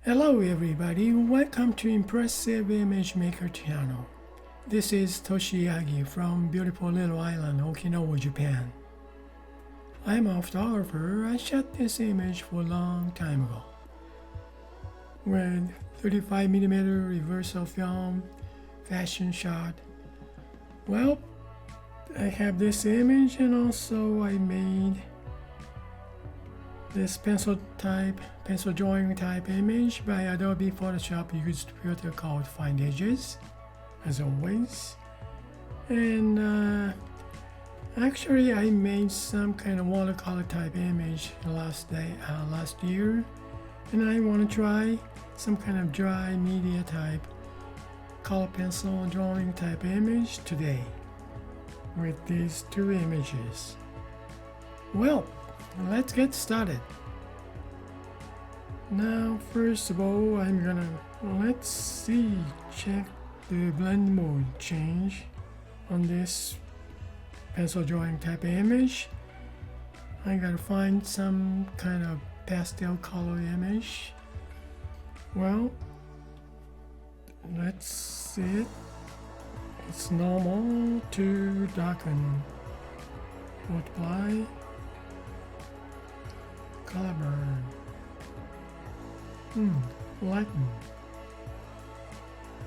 Hello everybody, welcome to Impressive Image Maker channel. This is Toshi Yagi from beautiful little island Okinawa, Japan. I'm a photographer. I shot this image for a long time ago with 35mm reversal film, fashion shot. Well, I have this image and also I made this pencil drawing type image by Adobe Photoshop used filter called Find Edges, as always. And actually I made some kind of watercolor type image last year, and I want to try some kind of dry media type color pencil drawing type image today with these two images. Well, let's get started. Now, first of all, check the blend mode change on this pencil drawing type image. I gotta find some kind of pastel color image. Well, let's see it. It's normal to darken, multiply, color burn, lighten.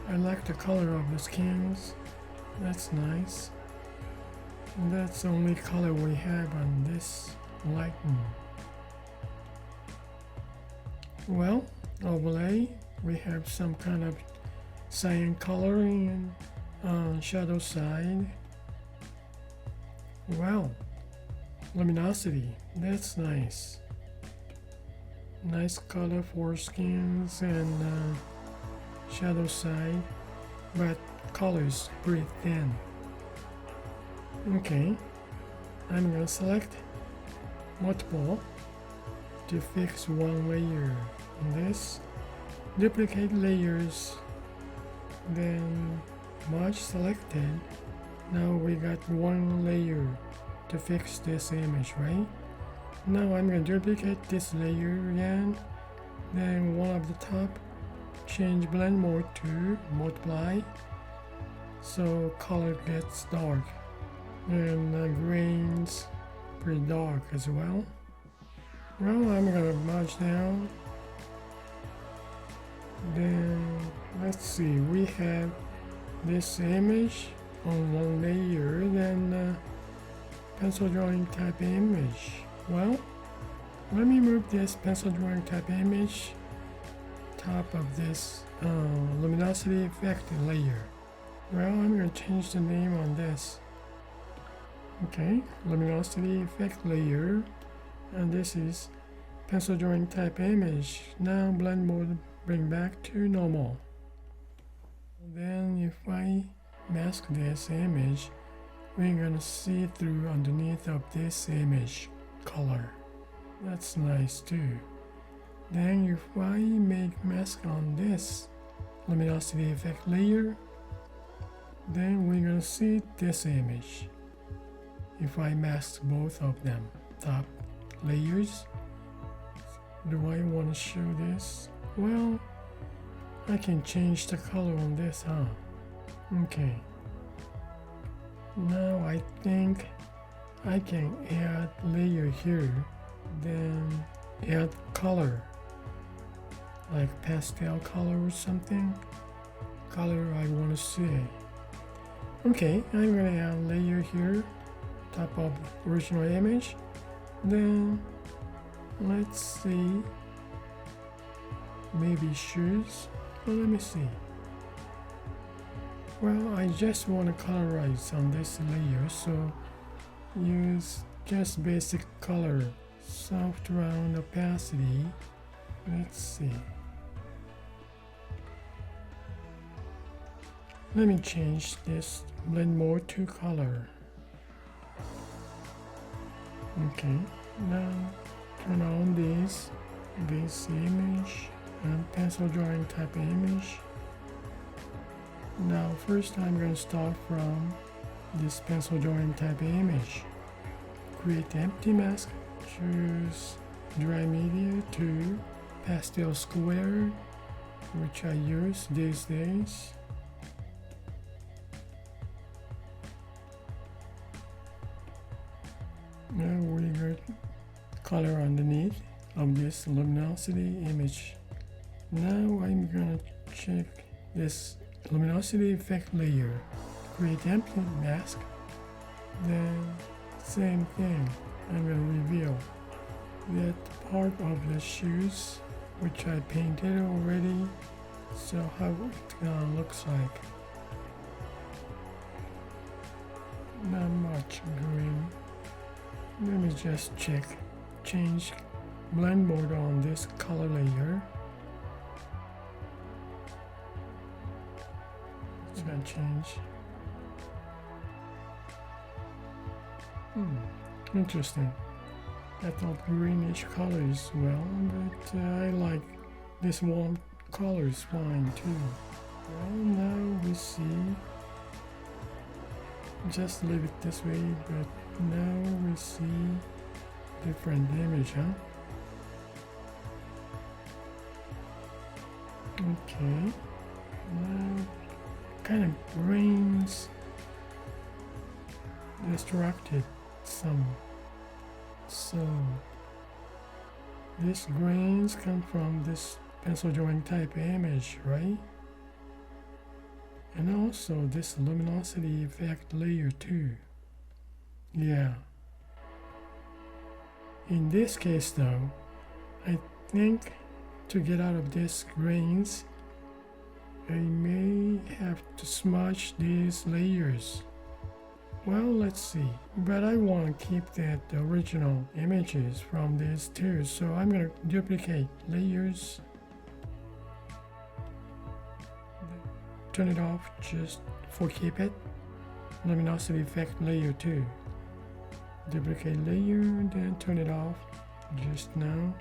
I like the color of the skins. That's nice. And that's the only color we have on this lighten. Well, overlay, we have some kind of cyan coloring on shadow side. Well, luminosity, that's nice. Nice color for skins and shadow side, but colors pretty thin. Okay, I'm gonna select multiple to fix one layer on this, duplicate layers, then Smudge selected. Now we got one layer to fix this image, right? Now I'm going to duplicate this layer again, then one of the top, change blend mode to multiply, so color gets dark, and grains pretty dark as well. Well, I'm going to merge down, then let's see, we have this image on one layer, then pencil drawing type image. Well, let me move this pencil drawing type image top of this luminosity effect layer. Well, I'm going to change the name on this. Okay, luminosity effect layer, and this is pencil drawing type image. Now blend mode bring back to normal. Then if I mask this image, we're going to see through underneath of this image color. That's nice too. Then if I make mask on this luminosity effect layer, then we're gonna see this image. If I mask both of them, top layers, do I want to show this? Well, I can change the color on this, huh? Okay. Now I think I can add layer here, then add color, like pastel color or something, color I want to see. Okay, I'm gonna add layer here, top of original image, then let's see, maybe shoes, well, let me see. Well, I just want to colorize on this layer, so use just basic color, soft round opacity. Let's see. Let me change this blend mode to color. Okay, now turn on this image and pencil drawing type image. Now first I'm going to start from this pencil drawing type image. Create empty mask, choose dry media to pastel square, which I use these days. Now we got color underneath of this luminosity image. Now I'm gonna check this luminosity effect layer, create empty mask, then same thing, I'm gonna reveal that part of the shoes which I painted already, so how it looks like. Not much green. Let me just check, change blend mode on this color layer. It's gonna change. Interesting. I thought greenish colors well, but I like this warm colors fine too. Well, now we see. Just leave it this way, but now we see different image, huh? Okay. Now kind of grains distracted some. So these grains come from this pencil drawing type image, right? And also this luminosity effect layer too. Yeah. In this case though, I think to get out of these grains, I may have to smudge these layers. Well, let's see. But I want to keep that original images from these two, so I'm going to duplicate layers. Turn it off just for keep it. Luminosity effect layer 2. Duplicate layer, then turn it off just now.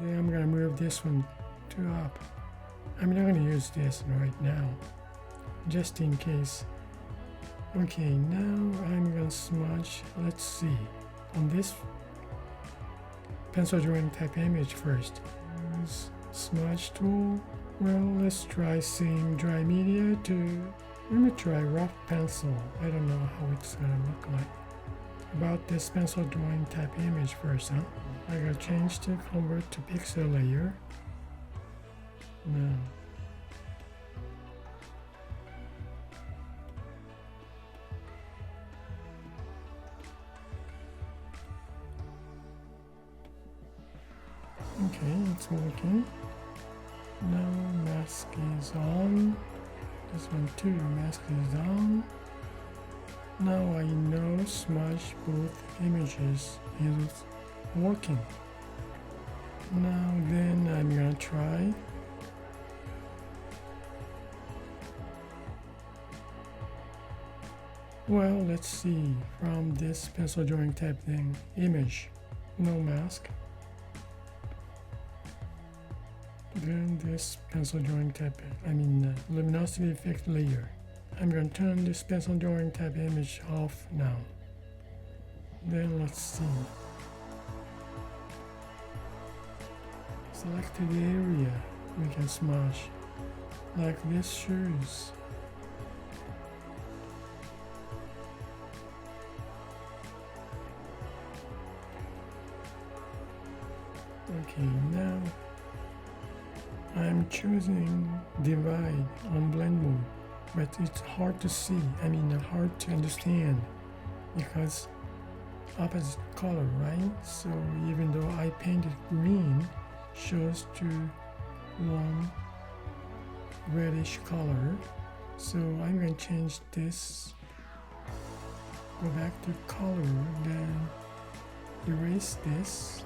Then I'm going to move this one to up. I'm not going to use this right now, just in case. Okay, now I'm going to smudge. Let's see. On this pencil drawing type image first. Use smudge tool. Well, let's try same dry media to, let me try rough pencil. I don't know how it's gonna look like. About this pencil drawing type image first, huh? I gotta change to convert to pixel layer. Now. Okay, it's working. Now mask is on. This one too, mask is on. Now I know smudge both images is working. Now then I'm gonna try. Well, let's see from this pencil drawing type thing image. No mask. Then this pencil drawing type, luminosity effect layer. I'm going to turn this pencil drawing type image off now. Then let's see. Selected area we can smudge, like this shoes. Okay, now I'm choosing divide on blend mode, but it's hard to see, hard to understand because opposite color, right? So even though I painted green, shows to one reddish color. So I'm going to change this, go back to color, then erase this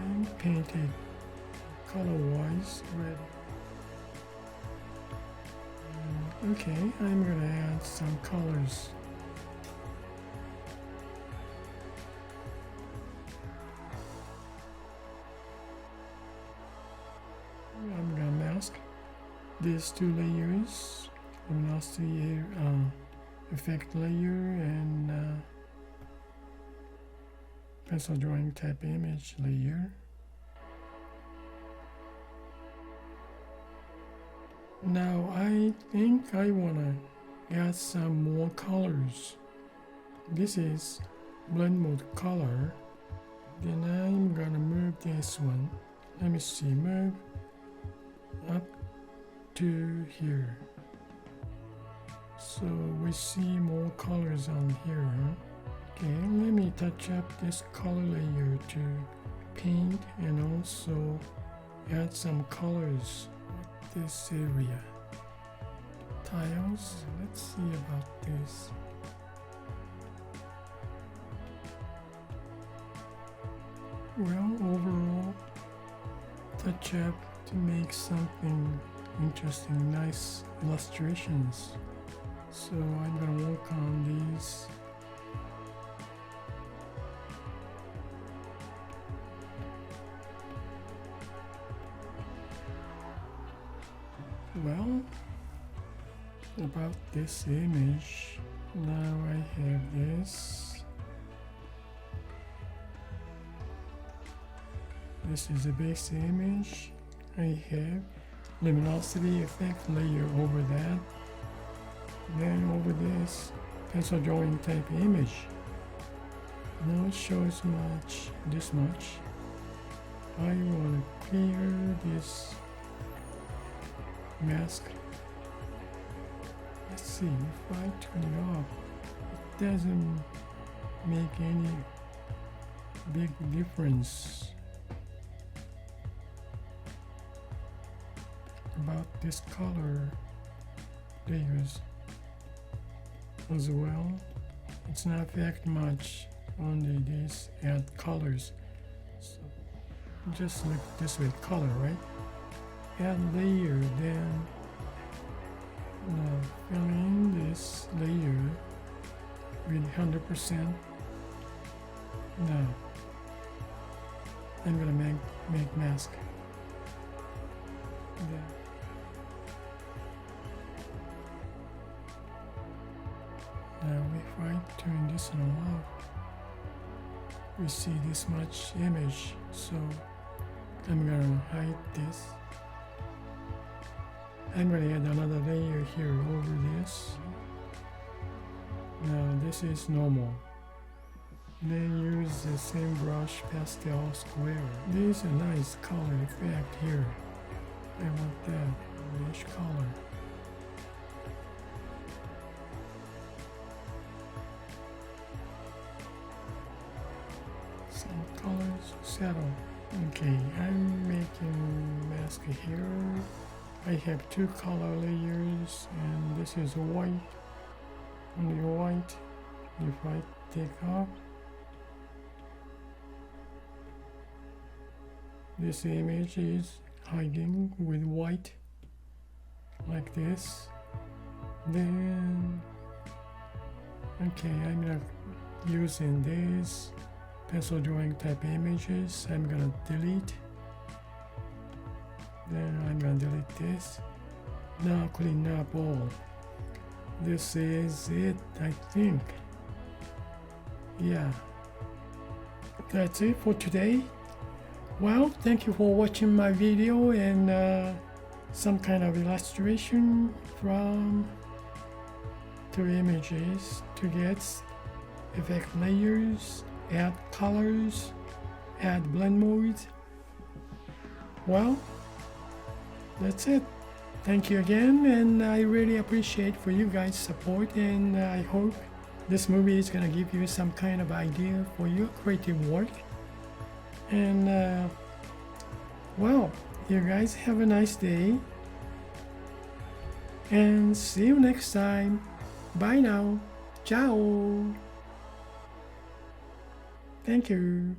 and paint it color-wise red. Okay, I'm gonna add some colors. I'm gonna mask these two layers, luminosity effect layer and pencil drawing type image layer. Now I think I wanna add some more colors. This is blend mode color. Then I'm gonna move this one. Let me see, move up to here. So we see more colors on here, huh? Okay, let me touch up this color layer to paint and also add some colors in this area. Tiles, let's see about this. Well, overall, touch up to make something interesting, nice illustrations. So I'm gonna work on these. Well, about this image, now I have this. This is the base image. I have luminosity effect layer over that. Then over this pencil drawing type image. Now it shows this much. I want to clear this mask. Let's see, if I turn it off, it doesn't make any big difference about this color layers as well. It's not affect much, only this add colors. So just look this way, color, right? Add layer, then fill in this layer with 100%. Now I'm gonna make mask. Then now if I turn this one off, we see this much image, so I'm gonna hide this. I'm gonna add another layer here over this. Now this is normal. Then use the same brush, pastel square. There's a nice color effect here. I want that rich color. Some colors settle. Okay, I'm making mask here. I have two color layers, and this is white, only white. If I take off, this image is hiding with white, like this. Then, okay, I'm not using these pencil drawing type images. I'm gonna delete. Then I'm gonna delete this. Now clean up all. This is it, I think. Yeah, that's it for today. Well, thank you for watching my video and some kind of illustration from two images to get effect layers, add colors, add blend modes. Well, that's it. Thank you again, and I really appreciate for you guys' support, and I hope this movie is gonna give you some kind of idea for your creative work. And well, you guys have a nice day, and see you next time. Bye now. Ciao. Thank you.